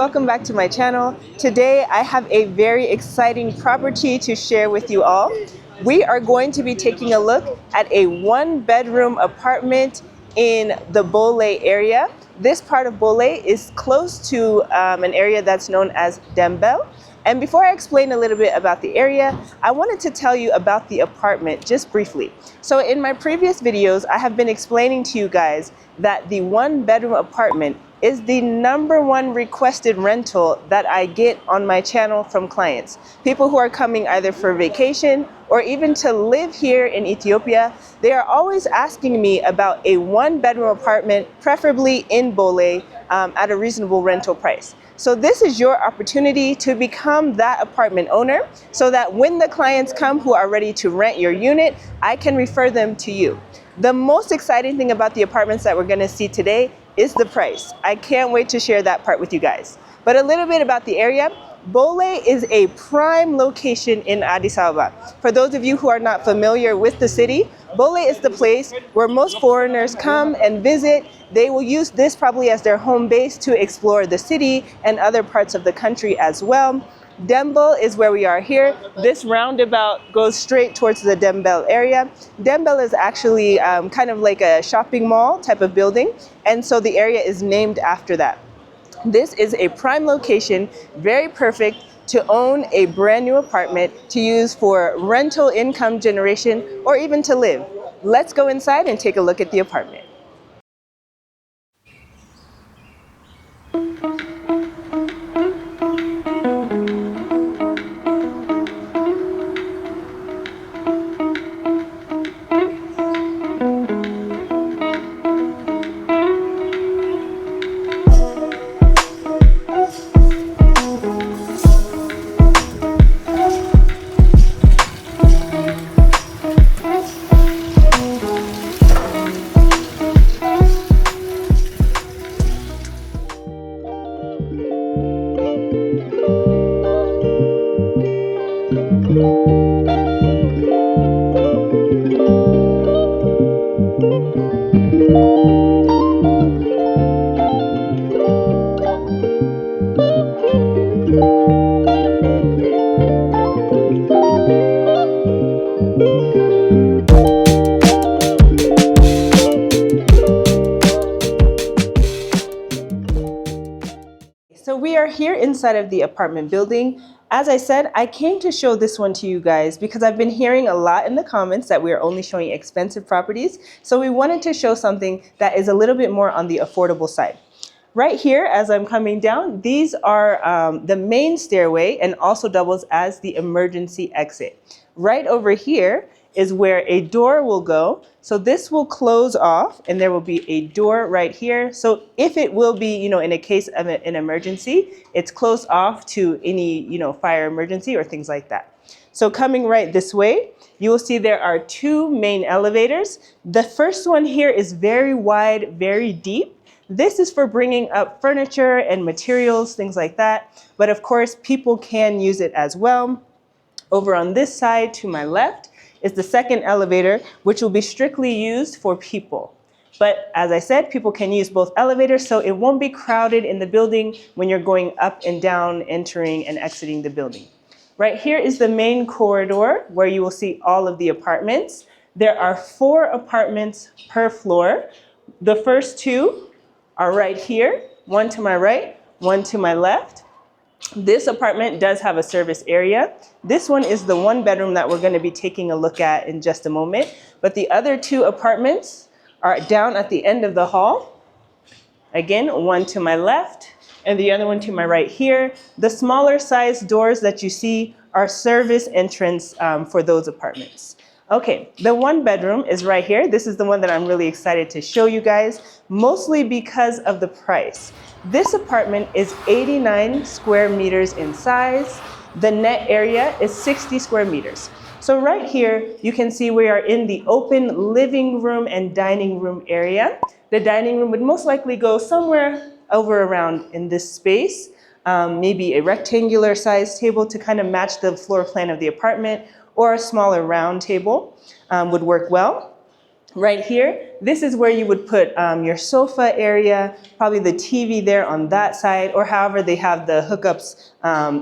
welcome back to my channel. Today I have a very exciting property to share with you all. We are going to be taking a look at a one-bedroom apartment in the Bole area. This part of Bole is close to an area that's known as Dembel. And before I explain a little bit about the area, I wanted to tell you about the apartment just briefly. So in my previous videos, I have been explaining to you guys that the one-bedroom apartment is the #1 requested rental that I get on my channel from clients. People who are coming either for vacation or even to live here in Ethiopia, they are always asking me about a one-bedroom apartment, preferably in Bole, at a reasonable rental price. So this is your opportunity to become that apartment owner so that when the clients come who are ready to rent your unit, I can refer them to you. The most exciting thing about the apartments that we're going to see today is the price. I can't wait to share that part with you guys. But a little bit about the area. Bole is a prime location in Addis Ababa. For those of you who are not familiar with the city, Bole is the place where most foreigners come and visit. They will use this probably as their home base to explore the city and other parts of the country as well. Dembel is where we are here. This roundabout goes straight towards the Dembel area. Dembel is actually kind of like a shopping mall type of building, and so the area is named after that. This is a prime location, very perfect to own a brand new apartment to use for rental income generation or even to live. Let's go inside and take a look at the apartment. So we are here inside of the apartment building. As I said, I came to show this one to you guys because I've been hearing a lot in the comments that we are only showing expensive properties. So we wanted to show something that is a little bit more on the affordable side. Right here, as I'm coming down, these are the main stairway and also doubles as the emergency exit. Right over here is where a door will go. So this will close off and there will be a door right here. So if it will be, in a case of an emergency, it's closed off to any, fire emergency or things like that. So coming right this way, you will see there are 2 main elevators. The first one here is very wide, very deep. This is for bringing up furniture and materials, things like that. But of course, people can use it as well. Over on this side to my left is the second elevator, which will be strictly used for people. But as I said, people can use both elevators, so it won't be crowded in the building when you're going up and down, entering and exiting the building. Right here is the main corridor where you will see all of the apartments. There are 4 apartments per floor. The first 2 are right here, one to my right, one to my left. This apartment does have a service area. This one is the 1-bedroom that we're going to be taking a look at in just a moment. But the other 2 apartments are down at the end of the hall. Again, one to my left and the other one to my right here. The smaller size doors that you see are service entrance for those apartments. Okay, the 1-bedroom is right here. This is the one that I'm really excited to show you guys, mostly because of the price. This apartment is 89 square meters in size. The net area is 60 square meters. So right here, you can see we are in the open living room and dining room area. The dining room would most likely go somewhere over around in this space, maybe a rectangular sized table to kind of match the floor plan of the apartment, or a smaller round table would work well. Right here, this is where you would put your sofa area, probably the TV there on that side, or however they have the hookups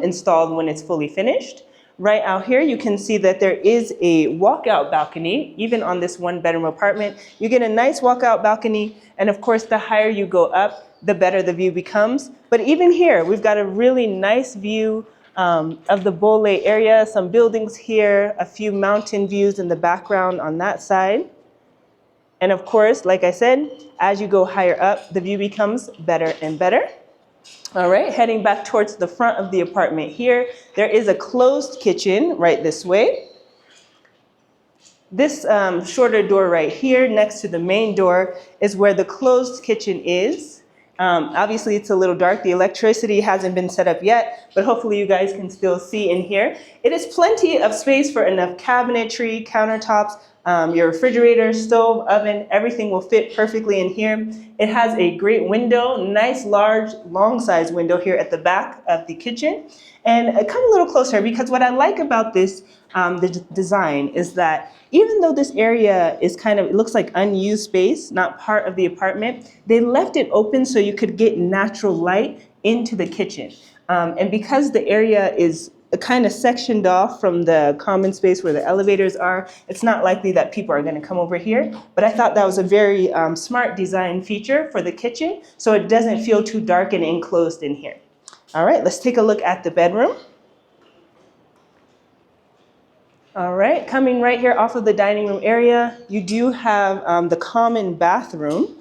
installed when it's fully finished. Right out here, you can see that there is a walkout balcony, even on this one bedroom apartment. You get a nice walkout balcony, and of course, the higher you go up, the better the view becomes. But even here, we've got a really nice view of the Bole area, some buildings here, a few mountain views in the background on that side. And of course, like I said, as you go higher up, the view becomes better and better. All right, heading back towards the front of the apartment here, there is a closed kitchen right this way. This shorter door right here next to the main door is where the closed kitchen is. Obviously, it's a little dark. The electricity hasn't been set up yet, but hopefully you guys can still see in here. It is plenty of space for enough cabinetry, countertops, your refrigerator, stove, oven, everything will fit perfectly in here. It has a great window, nice, large, long-size window here at the back of the kitchen. And come a little closer, because what I like about this the design is that even though this area is kind of, it looks like unused space, not part of the apartment, they left it open so you could get natural light into the kitchen. And because the area is kind of sectioned off from the common space where the elevators are, it's not likely that people are going to come over here. But I thought that was a very smart design feature for the kitchen, so it doesn't feel too dark and enclosed in here. All right, let's take a look at the bedroom. All right, coming right here off of the dining room area, you do have the common bathroom,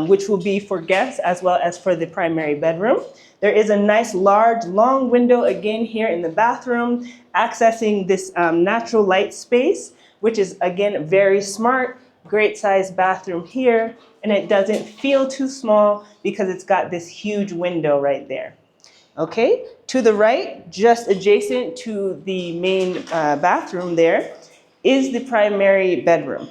which will be for guests as well as for the primary bedroom. There is a nice, large, long window again here in the bathroom, accessing this natural light space, which is, again, very smart. Great sized bathroom here, and it doesn't feel too small because it's got this huge window right there. Okay, to the right, just adjacent to the main bathroom there, is the primary bedroom.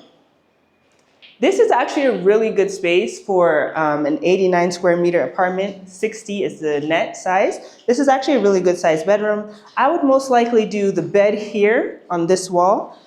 This is actually a really good space for an 89 square meter apartment. 60 is the net size. This is actually a really good sized bedroom. I would most likely do the bed here on this wall,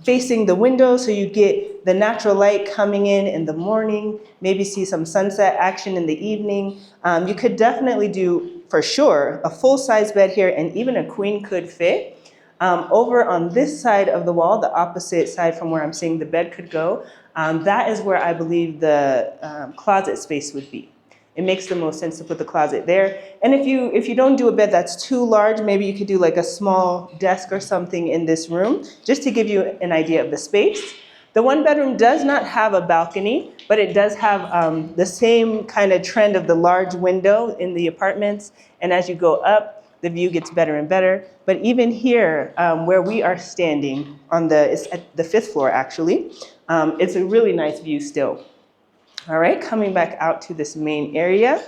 facing the window, so you get the natural light coming in the morning, maybe see some sunset action in the evening. You could definitely do, for sure, a full-size bed here, and even a queen could fit. Over on this side of the wall, the opposite side from where I'm saying the bed could go, that is where I believe the closet space would be. It makes the most sense to put the closet there. And if you don't do a bed that's too large, maybe you could do like a small desk or something in this room, just to give you an idea of the space. The one bedroom does not have a balcony, but it does have the same kind of trend of the large window in the apartments. And as you go up, the view gets better and better. But even here, where we are standing, it's at the 5th floor actually, it's a really nice view still. All right, coming back out to this main area.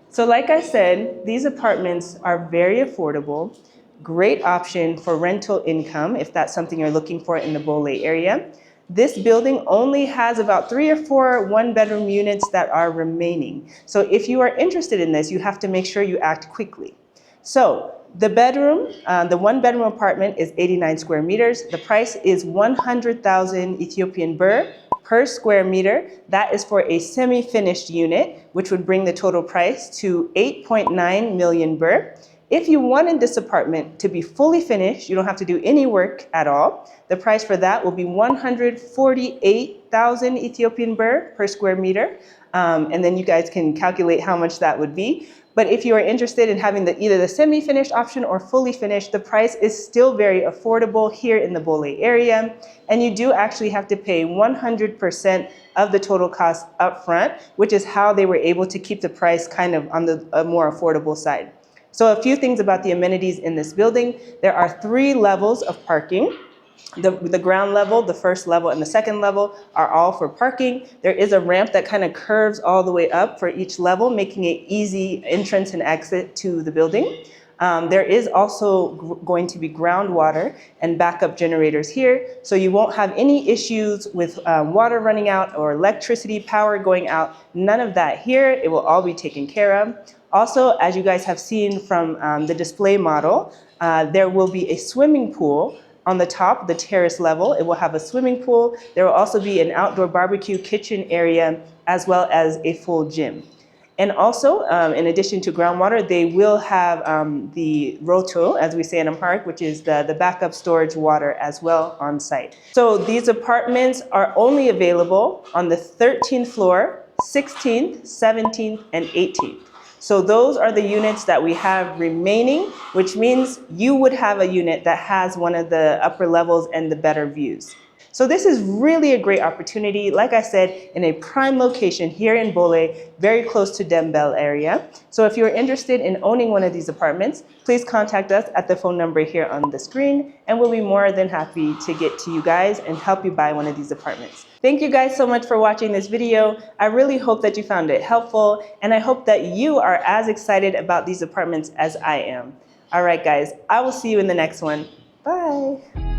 So like I said, these apartments are very affordable, great option for rental income if that's something you're looking for in the Bole area. This building only has about 3 or 4 one-bedroom units that are remaining. So if you are interested in this, you have to make sure you act quickly. So the bedroom, the one-bedroom apartment is 89 square meters. The price is 100,000 Ethiopian birr per square meter. That is for a semi-finished unit, which would bring the total price to 8.9 million birr. If you wanted this apartment to be fully finished, you don't have to do any work at all. The price for that will be 148,000 Ethiopian birr per square meter. And then you guys can calculate how much that would be. But if you are interested in having either the semi-finished option or fully finished, the price is still very affordable here in the Bole area. And you do actually have to pay 100% of the total cost up front, which is how they were able to keep the price kind of on the more affordable side. So a few things about the amenities in this building. There are 3 levels of parking. The ground level, the first level, and the second level are all for parking. There is a ramp that kind of curves all the way up for each level, making it easy entrance and exit to the building. There is also going to be groundwater and backup generators here, so you won't have any issues with water running out or electricity power going out. None of that here. It will all be taken care of. Also, as you guys have seen from the display model, There will be a swimming pool on the top, the terrace level. It will have a swimming pool. There will also be an outdoor barbecue kitchen area, as well as a full gym. And also, in addition to groundwater, they will have the roto, as we say in Amharic, which is the backup storage water as well on site. So these apartments are only available on the 13th floor, 16th, 17th, and 18th. So those are the units that we have remaining, which means you would have a unit that has one of the upper levels and the better views. So this is really a great opportunity, like I said, in a prime location here in Bole, very close to Dembel area. So if you're interested in owning one of these apartments, please contact us at the phone number here on the screen, and we'll be more than happy to get to you guys and help you buy one of these apartments. Thank you guys so much for watching this video. I really hope that you found it helpful, and I hope that you are as excited about these apartments as I am. All right, guys, I will see you in the next one. Bye.